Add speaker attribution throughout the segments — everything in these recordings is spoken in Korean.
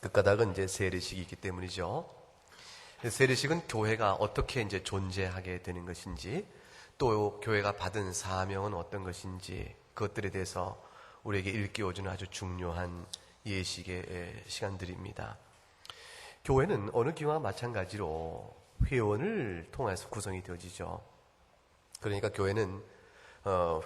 Speaker 1: 그 까닭은 이제 세례식이 있기 때문이죠. 세례식은 교회가 어떻게 이제 존재하게 되는 것인지, 또 교회가 받은 사명은 어떤 것인지, 그것들에 대해서 우리에게 일깨워주는 아주 중요한 예식의 시간들입니다. 교회는 어느 교회와 마찬가지로 회원을 통해서 구성이 되어지죠. 그러니까 교회는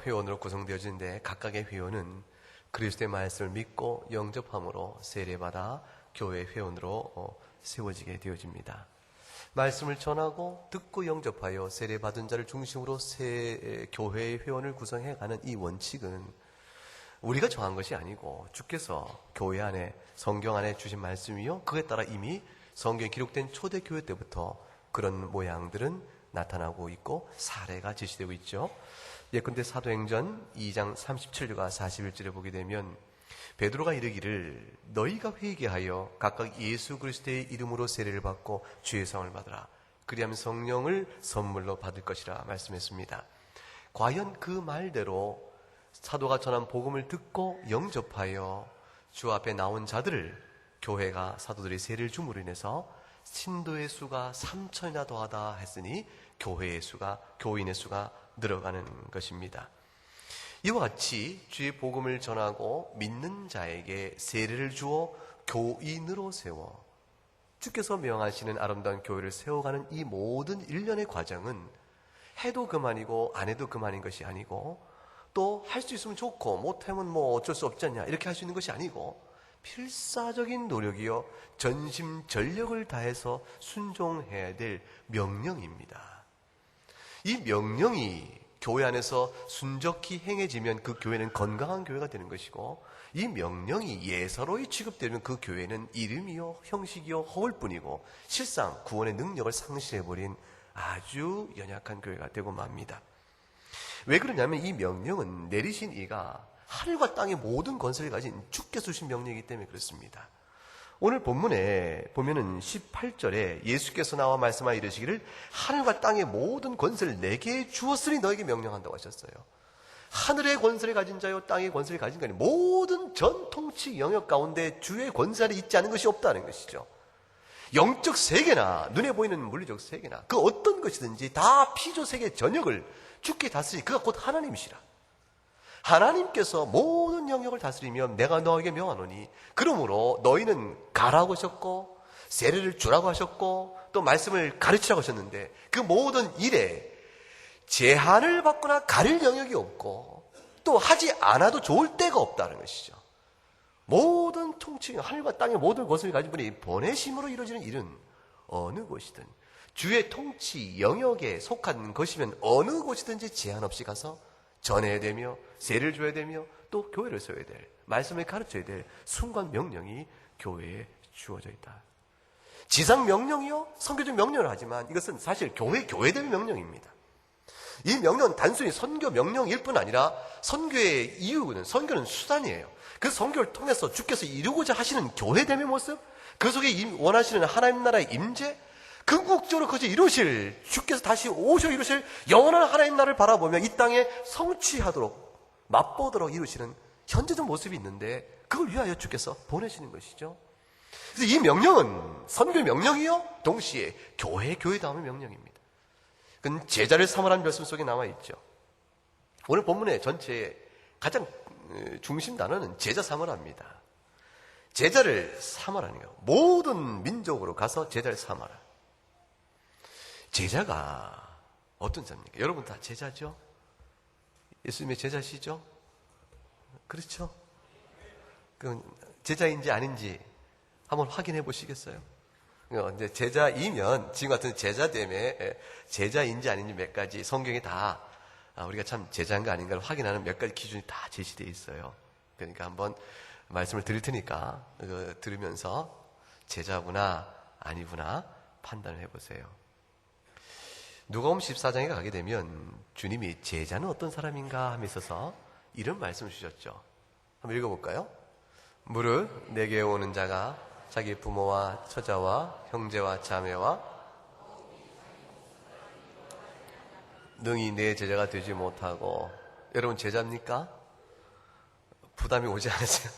Speaker 1: 회원으로 구성되어지는데, 각각의 회원은 그리스도의 말씀을 믿고 영접함으로 세례받아 교회 회원으로 세워지게 되어집니다. 말씀을 전하고 듣고 영접하여 세례받은 자를 중심으로 교회의 회원을 구성해가는 이 원칙은 우리가 정한 것이 아니고 주께서 교회 안에, 성경 안에 주신 말씀이요, 그에 따라 이미 성경에 기록된 초대교회 때부터 그런 모양들은 나타나고 있고 사례가 제시되고 있죠. 예컨대 사도행전 2장 37절과 41절에 보게 되면 베드로가 이르기를 너희가 회개하여 각각 예수 그리스도의 이름으로 세례를 받고 주의 성을 받으라. 그리하면 성령을 선물로 받을 것이라 말씀했습니다. 과연 그 말대로 사도가 전한 복음을 듣고 영접하여 주 앞에 나온 자들을 교회가 사도들이 세례를 줌으로 인해서 신도의 수가 3,000이나 더하다 했으니 교회의 수가, 교인의 수가 늘어가는 것입니다. 이와 같이 주의 복음을 전하고 믿는 자에게 세례를 주어 교인으로 세워 주께서 명하시는 아름다운 교회를 세워가는 이 모든 일련의 과정은 해도 그만이고 안 해도 그만인 것이 아니고, 또 할 수 있으면 좋고 못하면 뭐 어쩔 수 없지 않냐 이렇게 할 수 있는 것이 아니고 필사적인 노력이요 전심전력을 다해서 순종해야 될 명령입니다. 이 명령이 교회 안에서 순적히 행해지면 그 교회는 건강한 교회가 되는 것이고, 이 명령이 예사로이 취급되면 그 교회는 이름이요 형식이요 허울뿐이고 실상 구원의 능력을 상실해버린 아주 연약한 교회가 되고 맙니다. 왜 그러냐면 이 명령은 내리신 이가 하늘과 땅의 모든 권세를 가진 주께서 주신 명령이기 때문에 그렇습니다. 오늘 본문에 보면은 18절에 예수께서 나와 말씀하여 이르시기를 하늘과 땅의 모든 권세를 내게 주었으니 너에게 명령한다고 하셨어요. 하늘의 권세를 가진 자요 땅의 권세를 가진 자니 모든 전통치 영역 가운데 주의 권세 안에 있지 않은 것이 없다는 것이죠. 영적 세계나 눈에 보이는 물리적 세계나 그 어떤 것이든지 다 피조 세계 전역을 주께 다스리, 그가 곧 하나님이시라. 하나님께서 모든 영역을 다스리며 내가 너에게 명하노니 그러므로 너희는 가라고 하셨고 세례를 주라고 하셨고 또 말씀을 가르치라고 하셨는데, 그 모든 일에 제한을 받거나 가릴 영역이 없고 또 하지 않아도 좋을 때가 없다는 것이죠. 모든 통치, 하늘과 땅의 모든 것을 가진 분이 보내심으로 이루어지는 일은 어느 곳이든 주의 통치 영역에 속한 것이면 어느 곳이든지 제한 없이 가서 전해야 되며 세례를 줘야 되며 또 교회를 세워야 될, 말씀을 가르쳐야 될 순간 명령이 교회에 주어져 있다. 지상 명령이요 선교적 명령을 하지만 이것은 사실 교회될 명령입니다. 이 명령은 단순히 선교 명령일 뿐 아니라 선교의 이유는, 선교는 수단이에요. 그 선교를 통해서 주께서 이루고자 하시는 교회됨의 모습, 그 속에 원하시는 하나님 나라의 임재, 궁극적으로 그것을 이루실, 주께서 다시 오셔 이루실 영원한 하나님 나라를 바라보며 이 땅에 성취하도록, 맛보도록 이루시는 현재적 모습이 있는데 그걸 위하여 주께서 보내시는 것이죠. 그래서 이 명령은 선교 명령이요 동시에 교회다움의 명령입니다. 그건 제자를 삼으라는 말씀 속에 나와 있죠. 오늘 본문의 전체의 가장 중심 단어는 제자 삼으라입니다. 제자를 삼으라는 거. 모든 민족으로 가서 제자를 삼아라. 제자가 어떤 자입니까? 여러분 다 제자죠? 예수님의 제자시죠? 그렇죠? 그럼 제자인지 아닌지 한번 확인해 보시겠어요? 이제 제자이면 지금 같은 제자됨에 제자인지 아닌지 몇 가지 성경에 다 우리가 참 제자인가 아닌가를 확인하는 몇 가지 기준이 다 제시되어 있어요. 그러니까 한번 말씀을 드릴 테니까 들으면서 제자구나 아니구나 판단을 해보세요. 누가복음 14장에 가게 되면 주님이 제자는 어떤 사람인가 함에 있어서 이런 말씀을 주셨죠. 한번 읽어볼까요? 무릇 내게 오는 자가 자기 부모와 처자와 형제와 자매와 능히 내 제자가 되지 못하고. 여러분 제자입니까? 부담이 오지 않으세요?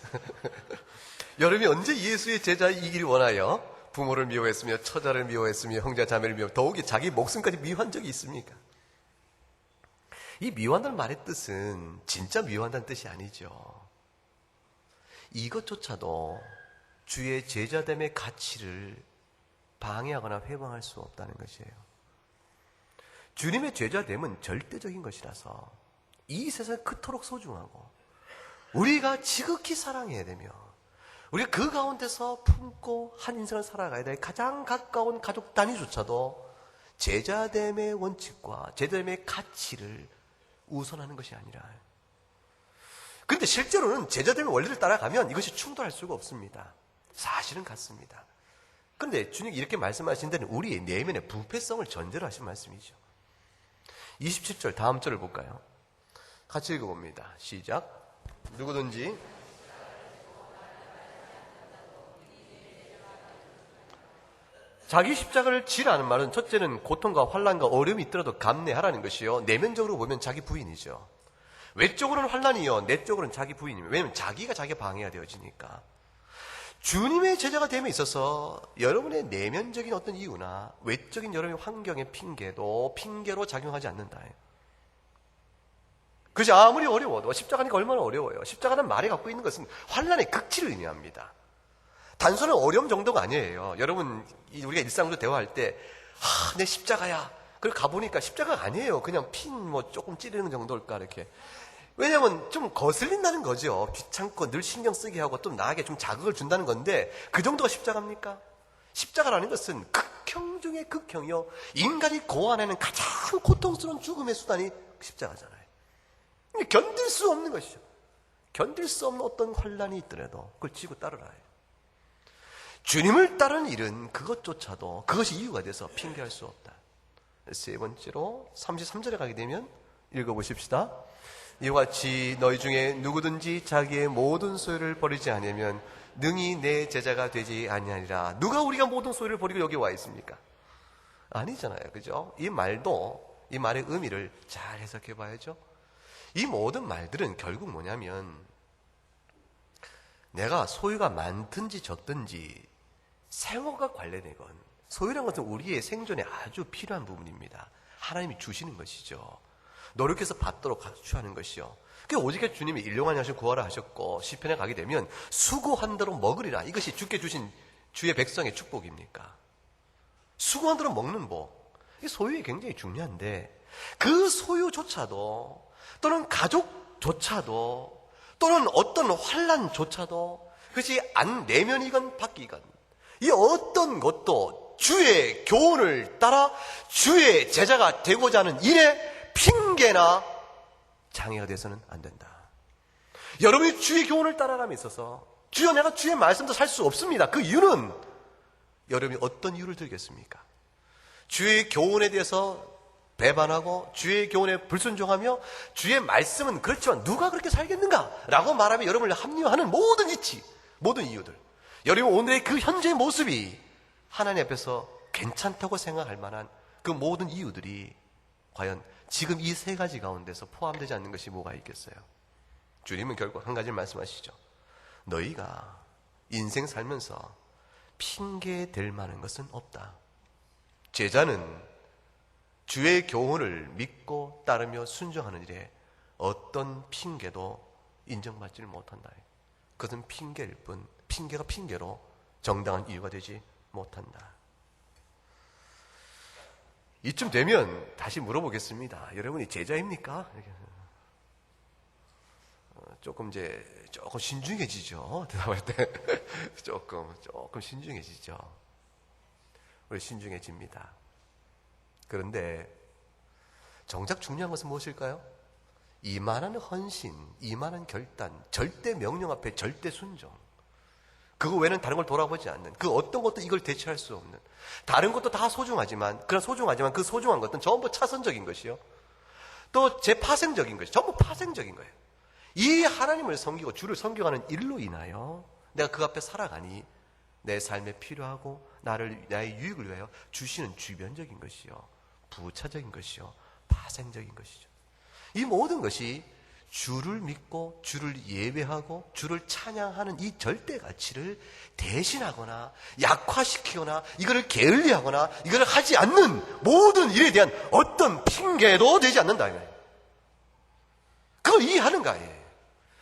Speaker 1: 여러분이 언제 예수의 제자이기를 원하여 부모를 미워했으며 처자를 미워했으며 형제 자매를 미워 더욱이 자기 목숨까지 미워한 적이 있습니까? 이 미워한다는 말의 뜻은 진짜 미워한다는 뜻이 아니죠. 이것조차도 주의 제자됨의 가치를 방해하거나 회방할 수 없다는 것이에요. 주님의 제자됨은 절대적인 것이라서 이 세상에 그토록 소중하고 우리가 지극히 사랑해야 되며 우리가 그 가운데서 품고 한 인생을 살아가야 될 가장 가까운 가족 단위조차도 제자됨의 원칙과 제자됨의 가치를 우선하는 것이 아니라, 그런데 실제로는 제자됨의 원리를 따라가면 이것이 충돌할 수가 없습니다. 사실은 같습니다. 그런데 주님이 이렇게 말씀하신 데는 우리의 내면의 부패성을 전제로 하신 말씀이죠. 27절 다음 절을 볼까요? 같이 읽어봅니다. 시작. 누구든지 자기 십자가를 지라는 말은 첫째는 고통과 환난과 어려움이 있더라도 감내하라는 것이요, 내면적으로 보면 자기 부인이죠. 외적으로는 환난이요, 내적으로는 자기 부인이에요. 왜냐하면 자기가 자기가 방해가 되어지니까. 주님의 제자가 됨에 있어서 여러분의 내면적인 어떤 이유나 외적인 여러분의 환경의 핑계도 핑계로 작용하지 않는다. 그것이 아무리 어려워도, 십자가니까 얼마나 어려워요. 십자가는 말이 갖고 있는 것은 환난의 극치를 의미합니다. 단순한 어려움 정도가 아니에요. 여러분, 우리가 일상으로 대화할 때, 내 십자가야. 그리고 가보니까 십자가가 아니에요. 그냥 핀 조금 찌르는 정도일까, 이렇게. 왜냐면 좀 거슬린다는 거죠. 귀찮고 늘 신경 쓰게 하고 또 나에게 좀 자극을 준다는 건데, 그 정도가 십자가입니까? 십자가라는 것은 극형 중에 극형이요, 인간이 고안하는 가장 고통스러운 죽음의 수단이 십자가잖아요. 견딜 수 없는 것이죠. 견딜 수 없는 어떤 환난이 있더라도 그걸 지고 따르라. 주님을 따르는 일은 그것조차도 그것이 이유가 돼서 핑계할 수 없다. 세 번째로 33절에 가게 되면 읽어보십시다. 이와 같이 너희 중에 누구든지 자기의 모든 소유를 버리지 않으면 능히 내 제자가 되지 아니하리라. 누가 우리가 모든 소유를 버리고 여기 와 있습니까? 아니잖아요. 그죠? 이 말도, 이 말의 의미를 잘 해석해 봐야죠. 이 모든 말들은 결국 뭐냐면, 내가 소유가 많든지 적든지 생업과 관련된 건, 소유란 것은 우리의 생존에 아주 필요한 부분입니다. 하나님이 주시는 것이죠. 노력해서 받도록 취하는 것이요. 그 오직 주님이 일용할 양식을 구하라 하셨고, 시편에 가게 되면 수고한 대로 먹으리라. 이것이 주께 주신 주의 백성의 축복입니까? 수고한 대로 먹는 복. 이 소유이 굉장히 중요한데, 그 소유조차도, 또는 가족조차도, 또는 어떤 환난조차도, 그것이 내면이건 밖이건, 이 어떤 것도 주의 교훈을 따라 주의 제자가 되고자 하는 일에 핑계나 장애가 돼서는 안 된다. 여러분이 주의 교훈을 따라감에 있어서 주여 내가 주의 말씀도 살 수 없습니다. 그 이유는 여러분이 어떤 이유를 들겠습니까? 주의 교훈에 대해서 배반하고 주의 교훈에 불순종하며 주의 말씀은 그렇지만 누가 그렇게 살겠는가? 라고 말하면 여러분을 합리화하는 모든 이치, 모든 이유들, 여러분 오늘의 그 현재의 모습이 하나님 앞에서 괜찮다고 생각할 만한 그 모든 이유들이 과연 지금 이 세 가지 가운데서 포함되지 않는 것이 뭐가 있겠어요? 주님은 결국 한 가지를 말씀하시죠. 너희가 인생 살면서 핑계 댈 만한 것은 없다. 제자는 주의 교훈을 믿고 따르며 순종하는 일에 어떤 핑계도 인정받지를 못한다. 그것은 핑계일 뿐, 핑계가 핑계로 정당한 이유가 되지 못한다. 이쯤 되면 다시 물어보겠습니다. 여러분이 제자입니까? 조금 신중해지죠. 대답할 때 조금 신중해지죠. 우리 신중해집니다. 그런데 정작 중요한 것은 무엇일까요? 이만한 헌신, 이만한 결단, 절대 명령 앞에 절대 순종. 그거 외에는 다른 걸 돌아보지 않는, 그 어떤 것도 이걸 대체할 수 없는, 다른 것도 다 소중하지만 그 소중한 것은 전부 차선적인 것이요, 또 제파생적인 것이 전부 파생적인 거예요. 이 하나님을 섬기고 주를 섬겨가는 일로 인하여 내가 그 앞에 살아가니 내 삶에 필요하고 나의 유익을 위하여 주시는 주변적인 것이요, 부차적인 것이요, 파생적인 것이죠. 이 모든 것이 주를 믿고 주를 예배하고 주를 찬양하는 이 절대 가치를 대신하거나 약화시키거나 이거를 게을리하거나 이거를 하지 않는 모든 일에 대한 어떤 핑계도 되지 않는다. 그걸 이해하는가?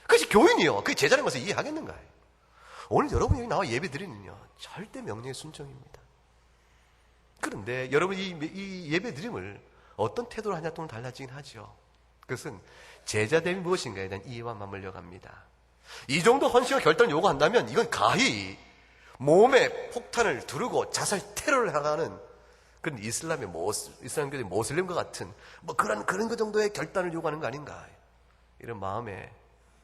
Speaker 1: 그것이 교인이요. 그게 제자라는 것을 이해하겠는가? 오늘 여러분이 여기 나와 예배 드리는요, 절대 명령의 순종입니다. 그런데 여러분이 이 예배 드림을 어떤 태도로 하냐 또는 달라지긴 하죠. 그것은 제자됨이 무엇인가에 대한 이해와 맞물려 갑니다. 이 정도 헌신과 결단을 요구한다면 이건 가히 몸에 폭탄을 두르고 자살 테러를 하는 그런 이슬람교의 모슬림과 같은 그런 그 정도의 결단을 요구하는 거 아닌가. 이런 마음에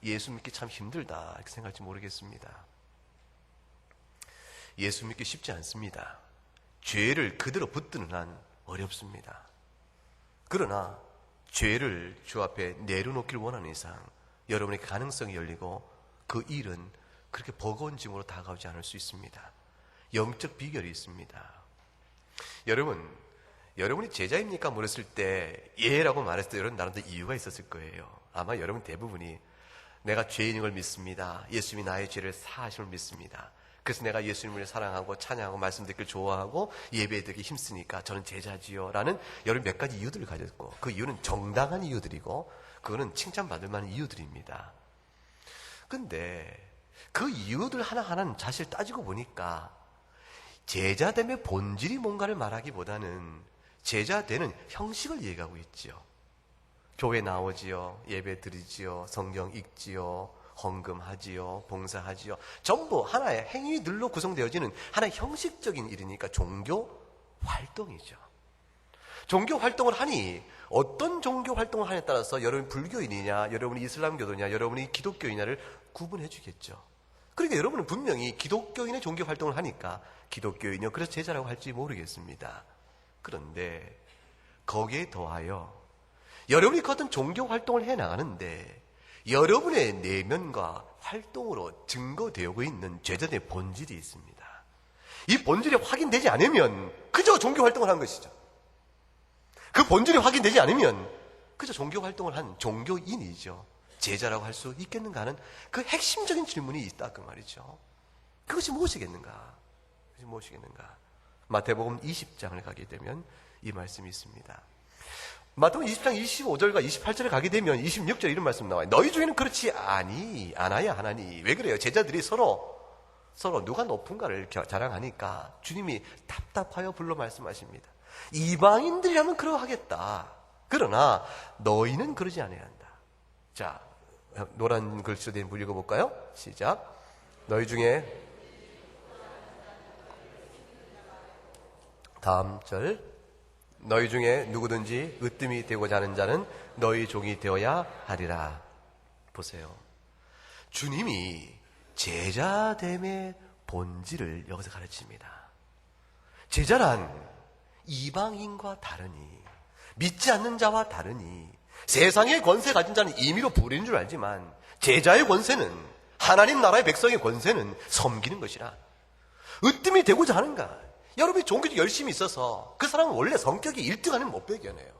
Speaker 1: 예수 믿기 참 힘들다 이렇게 생각할지 모르겠습니다. 예수 믿기 쉽지 않습니다. 죄를 그대로 붙드는 한 어렵습니다. 그러나 죄를 주 앞에 내려놓기를 원하는 이상 여러분의 가능성이 열리고 그 일은 그렇게 버거운 짐으로 다가오지 않을 수 있습니다. 영적 비결이 있습니다. 여러분이 제자입니까? 물었을 때 예라고 말했을 때 여러분 나름대로 이유가 있었을 거예요. 아마 여러분 대부분이 내가 죄인인 걸 믿습니다. 예수님이 나의 죄를 사하심을 믿습니다. 그래서 내가 예수님을 사랑하고 찬양하고 말씀 듣기를 좋아하고 예배 드리기 힘쓰니까 저는 제자지요 라는 여러 몇 가지 이유들을 가졌고, 그 이유는 정당한 이유들이고 그거는 칭찬받을 만한 이유들입니다. 근데 그 이유들 하나하나는 사실 따지고 보니까 제자됨의 본질이 뭔가를 말하기보다는 제자되는 형식을 얘기하고 있지요. 교회 나오지요, 예배 드리지요, 성경 읽지요, 헌금하지요, 봉사하지요. 전부 하나의 행위들로 구성되어지는 하나의 형식적인 일이니까 종교 활동이죠. 종교 활동을 하니 어떤 종교 활동을 하냐에 따라서 여러분이 불교인이냐, 여러분이 이슬람교도냐, 여러분이 기독교인이냐를 구분해 주겠죠. 그러니까 여러분은 분명히 기독교인의 종교 활동을 하니까 기독교인이요, 그래서 제자라고 할지 모르겠습니다. 그런데 거기에 더하여 여러분이 그 어떤 종교 활동을 해나가는데 여러분의 내면과 활동으로 증거되고 있는 제자들의 본질이 있습니다. 이 본질이 확인되지 않으면 그저 종교 활동을 한 것이죠. 그 본질이 확인되지 않으면 그저 종교 활동을 한 종교인이죠. 제자라고 할 수 있겠는가 하는 그 핵심적인 질문이 있다 그 말이죠. 그것이 무엇이겠는가? 마태복음 20장을 가게 되면 이 말씀이 있습니다. 마태복음 20장 25절과 28절에 가게 되면 26절 이런 말씀 나와요. 너희 중에는 그렇지 않아야 하나니. 왜 그래요? 제자들이 서로 누가 높은가를 자랑하니까 주님이 답답하여 불러 말씀하십니다. 이방인들이라면 그러하겠다. 그러나 너희는 그러지 않아야 한다. 자, 노란 글씨로 된 문 읽어볼까요? 시작. 너희 중에 다음 절, 너희 중에 누구든지 으뜸이 되고자 하는 자는 너희 종이 되어야 하리라. 보세요. 주님이 제자됨의 본질을 여기서 가르칩니다. 제자란 이방인과 다르니, 믿지 않는 자와 다르니, 세상의 권세 가진 자는 임의로 부리는 줄 알지만 제자의 권세는, 하나님 나라의 백성의 권세는 섬기는 것이라. 으뜸이 되고자 하는가? 여러분이 종교적 열심이 있어서 그 사람은 원래 성격이 1등하는 못 배겨내요.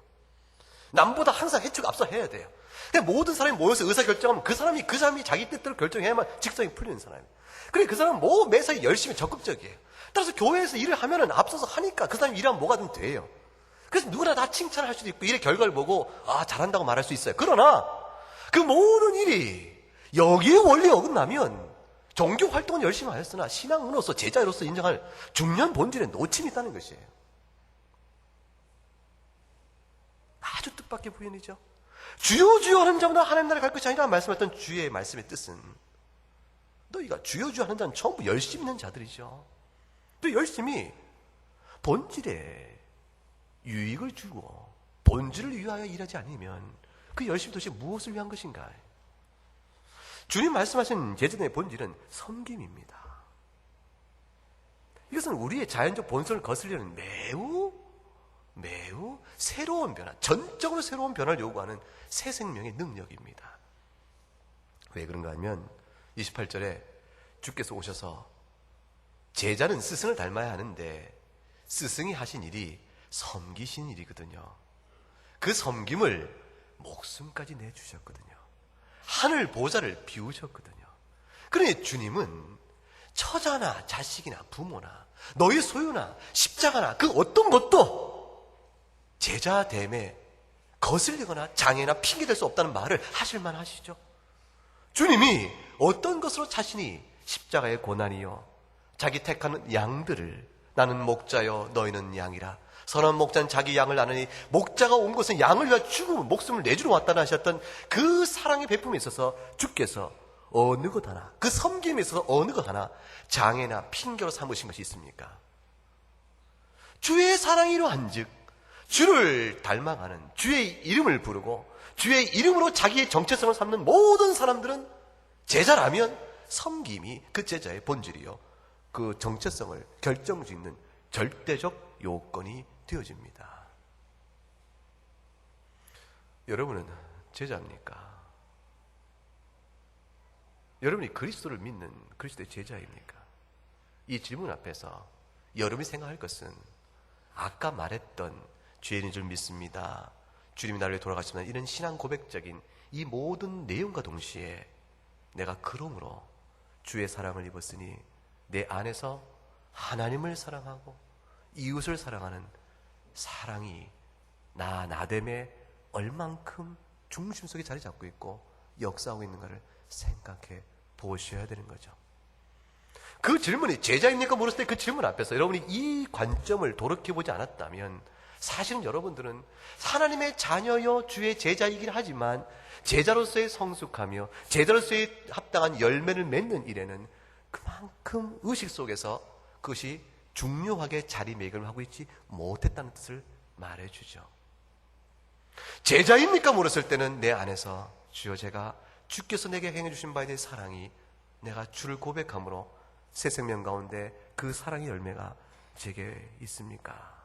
Speaker 1: 남보다 항상 해치고 앞서 해야 돼요. 근데 모든 사람이 모여서 의사결정하면 그 사람이 자기 뜻대로 결정해야만 직성이 풀리는 사람이에요. 그래, 그 사람은 매사에 열심히 적극적이에요. 따라서 교회에서 일을 하면은 앞서서 하니까 그 사람이 일하면 뭐가든 돼요. 그래서 누구나 다 칭찬할 수도 있고 일의 결과를 보고 잘한다고 말할 수 있어요. 그러나 그 모든 일이 여기에 원리에 어긋나면 종교 활동은 열심히 하였으나 신앙으로서 제자로서 인정할 중요한 본질에 놓침이 있다는 것이에요. 아주 뜻밖의 부연이죠. 주여 주여 하는 자마다 하나님 나라에 갈 것이 아니라 말씀했던 주의 말씀의 뜻은, 너희가 주여 주여 하는 자는 전부 열심히 있는 자들이죠. 또 열심히 본질에 유익을 주고 본질을 위하여 일하지 않으면 그 열심히 도대체 무엇을 위한 것인가? 주님 말씀하신 제자들의 본질은 섬김입니다. 이것은 우리의 자연적 본성을 거스르려는 매우 새로운 변화, 전적으로 새로운 변화를 요구하는 새 생명의 능력입니다. 왜 그런가 하면 28절에 주께서 오셔서 제자는 스승을 닮아야 하는데 스승이 하신 일이 섬기신 일이거든요. 그 섬김을 목숨까지 내주셨거든요. 하늘 보좌를 비우셨거든요. 그러니 주님은 처자나 자식이나 부모나 너희 소유나 십자가나 그 어떤 것도 제자됨에 거슬리거나 장애나 핑계될 수 없다는 말을 하실만 하시죠. 주님이 어떤 것으로 자신이 십자가의 고난이요 자기 택하는 양들을 나는 목자요 너희는 양이라 선한 목자는 자기 양을 아느니 목자가 온 것은 양을 위하여 죽음을 목숨을 내주러 왔다는 하셨던 그 사랑의 베품에 있어서 주께서 어느 것 하나 그 섬김에 있어서 어느 것 하나 장애나 핑계로 삼으신 것이 있습니까? 주의 사랑이 이러한즉 주를 닮아가는 주의 이름을 부르고 주의 이름으로 자기의 정체성을 삼는 모든 사람들은 제자라면 섬김이 그 제자의 본질이요 그 정체성을 결정짓는 절대적 요건이 되어집니다. 여러분은 제자입니까? 여러분이 그리스도를 믿는 그리스도의 제자입니까? 이 질문 앞에서 여러분이 생각할 것은 아까 말했던 죄인인 줄 믿습니다. 주님이 나를 위해 돌아가시면 이런 신앙 고백적인 이 모든 내용과 동시에 내가 그러므로 주의 사랑을 입었으니 내 안에서 하나님을 사랑하고 이웃을 사랑하는 사랑이 나됨에 얼만큼 중심 속에 자리 잡고 있고 역사하고 있는가를 생각해 보셔야 되는 거죠. 그 질문이 제자입니까? 물었을 때 그 질문 앞에서 여러분이 이 관점을 돌이켜보지 않았다면 사실은 여러분들은 하나님의 자녀여 주의 제자이긴 하지만 제자로서의 성숙하며 제자로서의 합당한 열매를 맺는 일에는 그만큼 의식 속에서 그것이 중요하게 자리매김을 하고 있지 못했다는 뜻을 말해주죠. 제자입니까? 물었을 때는 내 안에서 주여 제가 주께서 내게 행해주신 바에 대해 사랑이 내가 주를 고백함으로 새 생명 가운데 그 사랑의 열매가 제게 있습니까?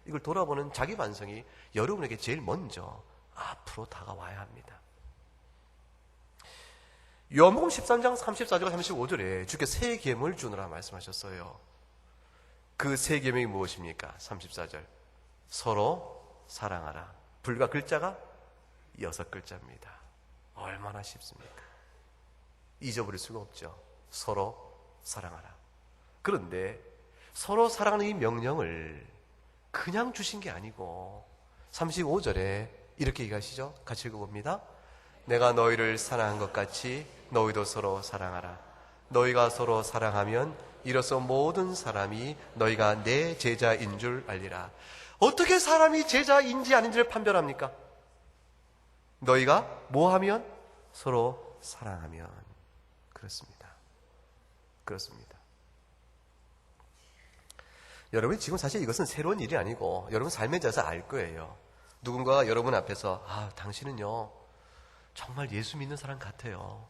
Speaker 1: 이걸 돌아보는 자기 반성이 여러분에게 제일 먼저 앞으로 다가와야 합니다. 요한복음 13장 34절과 35절에 주께 새 계명을 주노라 말씀하셨어요. 그 새 계명이 무엇입니까? 34절 서로 사랑하라. 불과 글자가 6글자입니다. 얼마나 쉽습니까? 잊어버릴 수가 없죠. 서로 사랑하라. 그런데 서로 사랑하는 이 명령을 그냥 주신 게 아니고 35절에 이렇게 얘기하시죠. 같이 읽어봅니다. 내가 너희를 사랑한 것 같이 너희도 서로 사랑하라. 너희가 서로 사랑하면 이로써 모든 사람이 너희가 내 제자인 줄 알리라. 어떻게 사람이 제자인지 아닌지를 판별합니까? 너희가 뭐하면? 서로 사랑하면. 그렇습니다. 그렇습니다. 여러분이 지금 사실 이것은 새로운 일이 아니고 여러분 삶에 대해서 알 거예요. 누군가가 여러분 앞에서 당신은요 정말 예수 믿는 사람 같아요.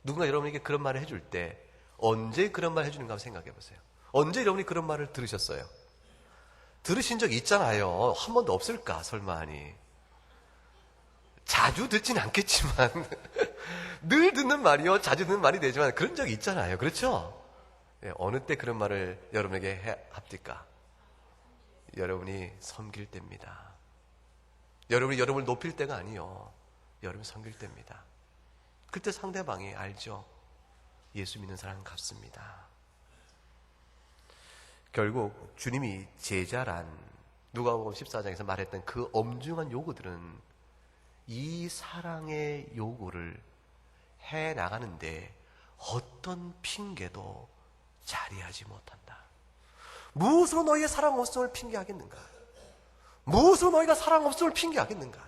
Speaker 1: 누군가 여러분에게 그런 말을 해줄 때 언제 그런 말 해주는가 한번 생각해 보세요. 언제 여러분이 그런 말을 들으셨어요? 들으신 적 있잖아요. 한 번도 없을까 설마하니. 자주 듣진 않겠지만 늘 듣는 말이요 자주 듣는 말이 되지만 그런 적이 있잖아요. 그렇죠? 네, 어느 때 그런 말을 여러분에게 합니까? 여러분이 섬길 때입니다. 여러분이 여러분을 높일 때가 아니요 여러분이 섬길 때입니다. 그때 상대방이 알죠. 예수 믿는 사람 같습니다. 결국 주님이 제자란 누가복음 14장에서 말했던 그 엄중한 요구들은 이 사랑의 요구를 해나가는데 어떤 핑계도 자리하지 못한다. 무엇으로 너희의 사랑 없음을 핑계하겠는가? 무엇으로 너희가 사랑 없음을 핑계하겠는가?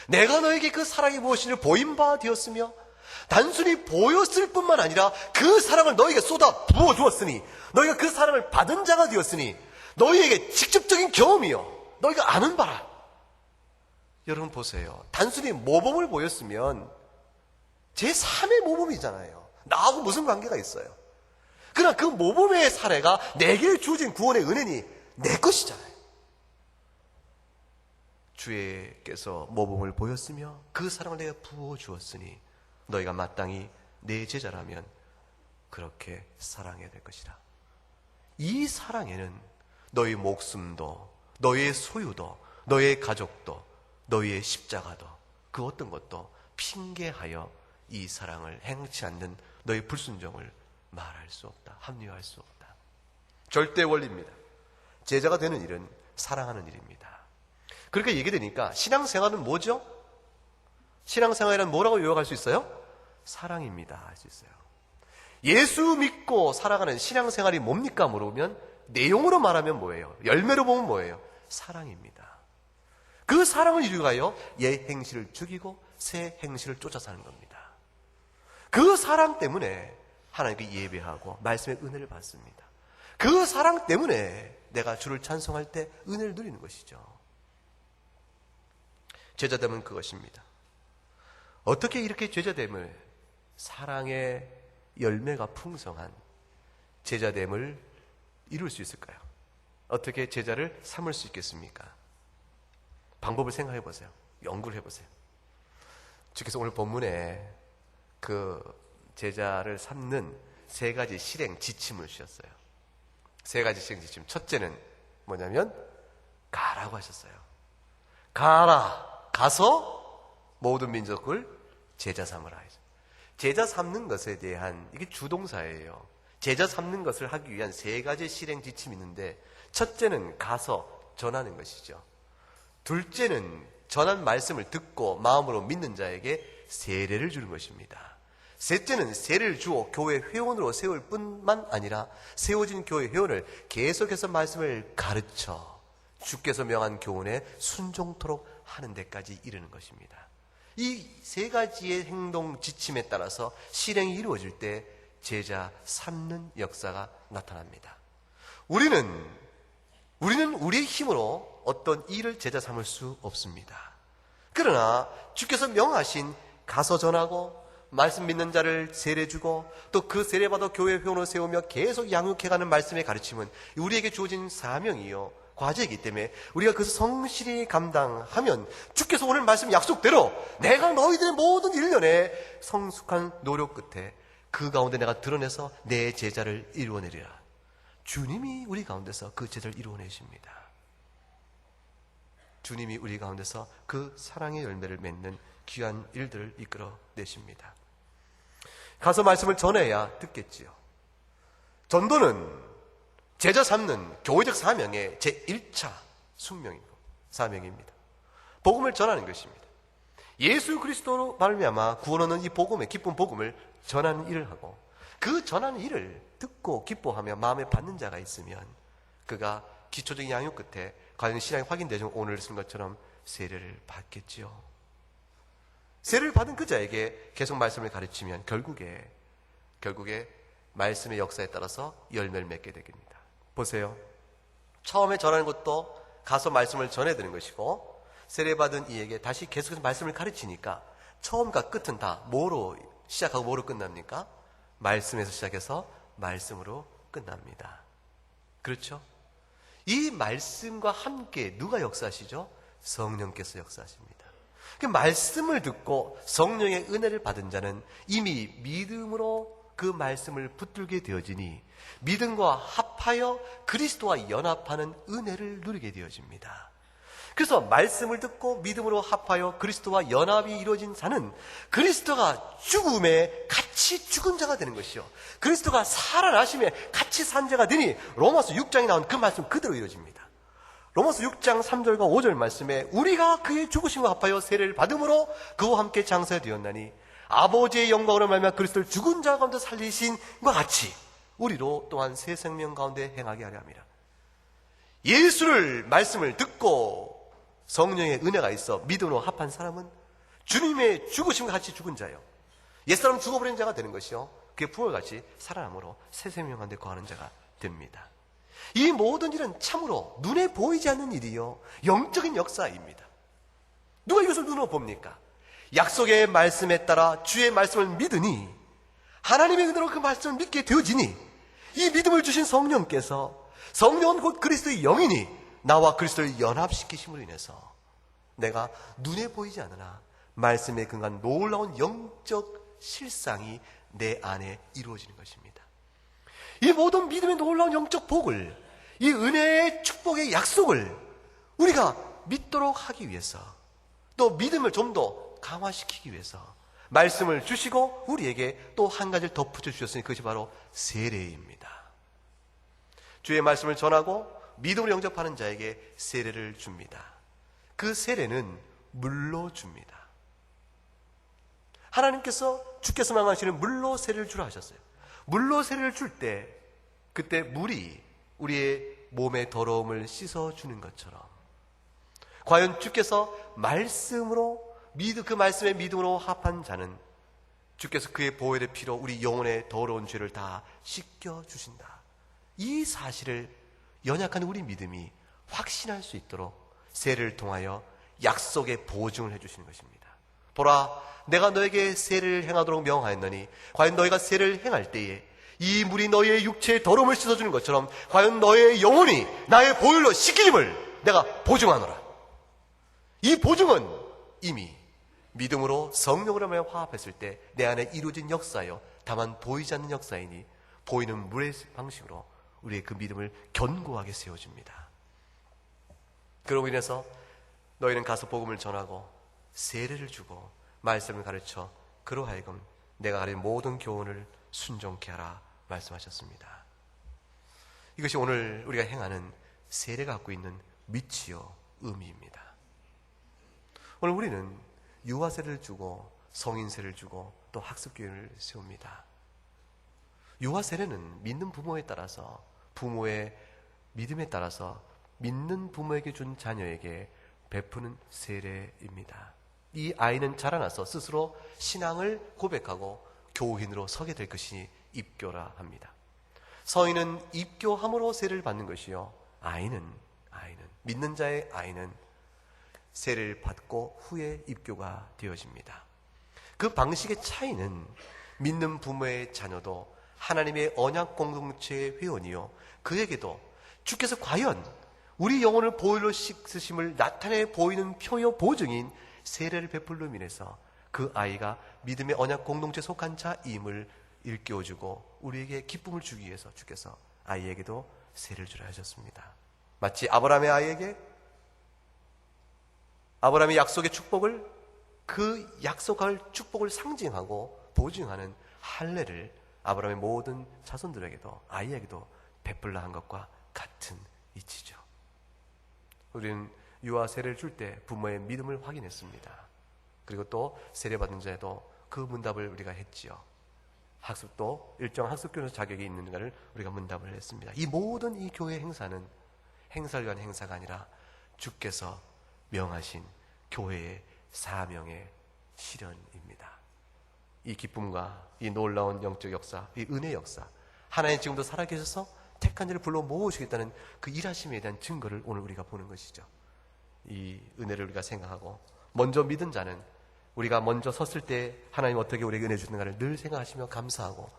Speaker 1: 내가 너에게 그 사랑이 무엇인지 보인 바 되었으며 단순히 보였을 뿐만 아니라 그 사랑을 너희에게 쏟아 부어주었으니 너희가 그 사랑을 받은 자가 되었으니 너희에게 직접적인 경험이요 너희가 아는 바라. 여러분 보세요. 단순히 모범을 보였으면 제3의 모범이잖아요. 나하고 무슨 관계가 있어요? 그러나 그 모범의 사례가 내게 주어진 구원의 은혜니 내 것이잖아요. 주께서 모범을 보였으며 그 사랑을 내가 부어주었으니 너희가 마땅히 내 제자라면 그렇게 사랑해야 될 것이라. 이 사랑에는 너희 목숨도 너희의 소유도 너희의 가족도 너희의 십자가도 그 어떤 것도 핑계하여 이 사랑을 행치 않는 너의 불순종을 말할 수 없다. 합리화할 수 없다. 절대 원리입니다. 제자가 되는 일은 사랑하는 일입니다. 그렇게 얘기되니까 신앙생활은 뭐죠? 신앙생활은 뭐라고 요약할 수 있어요? 사랑입니다. 할 수 있어요. 예수 믿고 살아가는 신앙생활이 뭡니까? 물어보면 내용으로 말하면 뭐예요? 열매로 보면 뭐예요? 사랑입니다. 그 사랑을 이루어가여 옛 행실을 죽이고 새 행실을 쫓아 사는 겁니다. 그 사랑 때문에 하나님께 예배하고 말씀의 은혜를 받습니다. 그 사랑 때문에 내가 주를 찬송할 때 은혜를 누리는 것이죠. 제자됨은 그것입니다. 어떻게 이렇게 제자됨을, 사랑의 열매가 풍성한 제자됨을 이룰 수 있을까요? 어떻게 제자를 삼을 수 있겠습니까? 방법을 생각해 보세요. 연구를 해보세요. 주께서 오늘 본문에 그 제자를 삼는 세 가지 실행 지침을 주셨어요. 세 가지 실행 지침. 첫째는 뭐냐면 가라고 하셨어요. 가라. 가서 모든 민족을 제자 삼으라. 제자 삼는 것에 대한, 이게 주동사예요. 제자 삼는 것을 하기 위한 세 가지 실행 지침이 있는데, 첫째는 가서 전하는 것이죠. 둘째는 전한 말씀을 듣고 마음으로 믿는 자에게 세례를 주는 것입니다. 셋째는 세례를 주어 교회 회원으로 세울 뿐만 아니라 세워진 교회 회원을 계속해서 말씀을 가르쳐 주께서 명한 교훈에 순종토록 하는 데까지 이르는 것입니다. 이 세 가지의 행동 지침에 따라서 실행이 이루어질 때 제자 삼는 역사가 나타납니다. 우리는 우리의 힘으로 어떤 일을 제자 삼을 수 없습니다. 그러나 주께서 명하신 가서 전하고 말씀 믿는 자를 세례 주고 또 그 세례 받아 교회 회원으로 세우며 계속 양육해가는 말씀의 가르침은 우리에게 주어진 사명이요 과제이기 때문에 우리가 그것을 성실히 감당하면 주께서 오늘 말씀 약속대로 내가 너희들의 모든 일련의 성숙한 노력 끝에 그 가운데 내가 드러내서 내 제자를 이루어내리라. 주님이 우리 가운데서 그 제자를 이루어내십니다. 주님이 우리 가운데서 그 사랑의 열매를 맺는 귀한 일들을 이끌어내십니다. 가서 말씀을 전해야 듣겠지요. 전도는 제자 삼는 교회적 사명의 제1차 숙명이고 사명입니다. 복음을 전하는 것입니다. 예수 그리스도로 말미암아 구원하는 이 복음의 기쁜 복음을 전하는 일을 하고 그 전하는 일을 듣고 기뻐하며 마음에 받는 자가 있으면 그가 기초적인 양육 끝에 과연 신앙이 확인되죠. 오늘 쓴 것처럼 세례를 받겠지요. 세례를 받은 그 자에게 계속 말씀을 가르치면 결국에 말씀의 역사에 따라서 열매를 맺게 됩니다. 보세요. 처음에 전하는 것도 가서 말씀을 전해드리는 것이고 세례받은 이에게 다시 계속해서 말씀을 가르치니까 처음과 끝은 다 뭐로 시작하고 뭐로 끝납니까? 말씀에서 시작해서 말씀으로 끝납니다. 그렇죠? 이 말씀과 함께 누가 역사하시죠? 성령께서 역사하십니다. 그 말씀을 듣고 성령의 은혜를 받은 자는 이미 믿음으로 그 말씀을 붙들게 되어지니 믿음과 합하여 그리스도와 연합하는 은혜를 누리게 되어집니다. 그래서 말씀을 듣고 믿음으로 합하여 그리스도와 연합이 이루어진 자는 그리스도가 죽음에 같이 죽은 자가 되는 것이요 그리스도가 살아나심에 같이 산 자가 되니 로마서 6장에 나온 그 말씀 그대로 이루어집니다. 로마서 6장 3절과 5절 말씀에 우리가 그의 죽으심과 합하여 세례를 받음으로 그와 함께 장사되었나니 아버지의 영광으로 말미암아 그리스도를 죽은 자 가운데 살리신 것 같이 우리로 또한 새 생명 가운데 행하게 하려 함이라. 예수를 말씀을 듣고 성령의 은혜가 있어 믿음으로 합한 사람은 주님의 죽으심과 같이 죽은 자요 옛사람 죽어버린 자가 되는 것이요 그의 부활같이 살아남으로 새 생명 가운데 거하는 자가 됩니다. 이 모든 일은 참으로 눈에 보이지 않는 일이요 영적인 역사입니다. 누가 이것을 눈으로 봅니까? 약속의 말씀에 따라 주의 말씀을 믿으니 하나님의 은혜로 그 말씀을 믿게 되어지니 이 믿음을 주신 성령께서 성령은 곧 그리스도의 영이니 나와 그리스도를 연합시키심으로 인해서 내가 눈에 보이지 않으나 말씀에 근거한 놀라운 영적 실상이 내 안에 이루어지는 것입니다. 이 모든 믿음의 놀라운 영적 복을 이 은혜의 축복의 약속을 우리가 믿도록 하기 위해서 또 믿음을 좀 더 강화시키기 위해서 말씀을 주시고 우리에게 또 한 가지를 덧붙여 주셨으니 그것이 바로 세례입니다. 주의 말씀을 전하고 믿음으로 영접하는 자에게 세례를 줍니다. 그 세례는 물로 줍니다. 하나님께서 주께서 명하시는 물로 세례를 주라 하셨어요. 물로 세례를 줄 때 그때 물이 우리의 몸의 더러움을 씻어주는 것처럼 과연 주께서 말씀으로 그 말씀의 믿음으로 합한 자는 주께서 그의 보혈의 피로 우리 영혼의 더러운 죄를 다 씻겨주신다. 이 사실을 연약한 우리 믿음이 확신할 수 있도록 세례를 통하여 약속의 보증을 해주시는 것입니다. 보라, 내가 너에게 세례를 행하도록 명하였노니 과연 너희가 세례를 행할 때에 이 물이 너희의 육체의 더러움을 씻어주는 것처럼 과연 너희의 영혼이 나의 보혈로 씻기림을 내가 보증하노라. 이 보증은 이미 믿음으로 성령으로 화합했을 때 내 안에 이루어진 역사요, 다만 보이지 않는 역사이니 보이는 물의 방식으로 우리의 그 믿음을 견고하게 세워줍니다. 그러고 인해서 너희는 가서 복음을 전하고 세례를 주고 말씀을 가르쳐 그로 하여금 내가 가진 모든 교훈을 순종케 하라 말씀하셨습니다. 이것이 오늘 우리가 행하는 세례가 갖고 있는 미치요 의미입니다. 오늘 우리는 유아세를 주고 성인세를 주고 또 학습교회를 세웁니다. 유아세례는 믿는 부모에 따라서 부모의 믿음에 따라서 믿는 부모에게 준 자녀에게 베푸는 세례입니다. 이 아이는 자라나서 스스로 신앙을 고백하고 교인으로 서게 될 것이 입교라 합니다. 성인은 입교함으로 세례를 받는 것이요, 아이는 믿는 자의 아이는 세례를 받고 후에 입교가 되어집니다. 그 방식의 차이는 믿는 부모의 자녀도 하나님의 언약 공동체의 회원이요, 그에게도 주께서 과연 우리 영혼을 보혈로 씻으심을 나타내 보이는 표요 보증인 세례를 베풀로 인해서 그 아이가 믿음의 언약 공동체에 속한 자임을 일깨워주고 우리에게 기쁨을 주기 위해서 주께서 아이에게도 세례를 주라 하셨습니다. 마치 아브라함의 아이에게 아브라함의 약속의 축복을, 그 약속할 축복을 상징하고 보증하는 할례를 아브라함의 모든 자손들에게도 아이에게도 베풀라 한 것과 같은 이치죠. 우리는 유아 세례를 줄 때 부모의 믿음을 확인했습니다. 그리고 또 세례받은 자에도 그 문답을 우리가 했지요. 학습도 일정 학습교사 자격이 있는가를 우리가 문답을 했습니다. 이 모든 이 교회 행사는 행사를 위한 행사가 아니라 주께서 명하신 교회의 사명의 실현입니다. 이 기쁨과 이 놀라운 영적 역사, 이 은혜 역사, 하나님 지금도 살아계셔서 택한 자를 불러 모으시겠다는 그 일하심에 대한 증거를 오늘 우리가 보는 것이죠. 이 은혜를 우리가 생각하고 먼저 믿은 자는 우리가 먼저 섰을 때 하나님 어떻게 우리에게 은혜 주는가를 늘 생각하시며 감사하고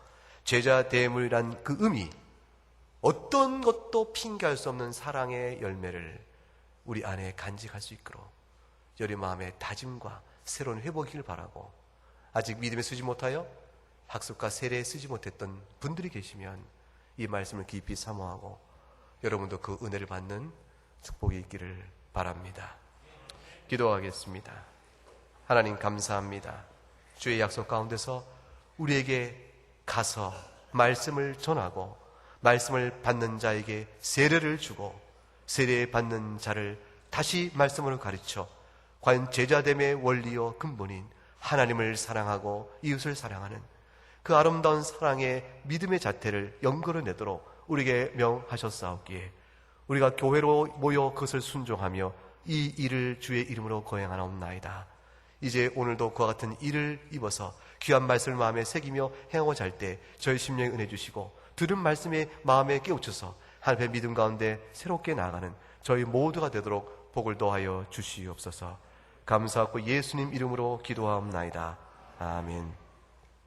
Speaker 1: 제자 대물이란 그 의미, 어떤 것도 핑계할 수 없는 사랑의 열매를 우리 안에 간직할 수 있도록 여린 마음의 다짐과 새로운 회복이길 바라고, 아직 믿음에 쓰지 못하여 학습과 세례에 쓰지 못했던 분들이 계시면 이 말씀을 깊이 사모하고 여러분도 그 은혜를 받는 축복이 있기를 바랍니다. 기도하겠습니다. 하나님 감사합니다. 주의 약속 가운데서 우리에게 가서 말씀을 전하고 말씀을 받는 자에게 세례를 주고 세례 받는 자를 다시 말씀으로 가르쳐 과연 제자됨의 원리요 근본인 하나님을 사랑하고 이웃을 사랑하는 그 아름다운 사랑의 믿음의 자태를 연결해내도록 우리에게 명하셨사옵기에 우리가 교회로 모여 그것을 순종하며 이 일을 주의 이름으로 거행하나옵나이다. 이제 오늘도 그와 같은 일을 입어서 귀한 말씀을 마음에 새기며 행하고자 할 때 저희 심령에 은혜 주시고 들은 말씀에 마음에 깨우쳐서 하나님의 믿음 가운데 새롭게 나아가는 저희 모두가 되도록 복을 더하여 주시옵소서. 감사하고 예수님 이름으로 기도하옵나이다. 아멘.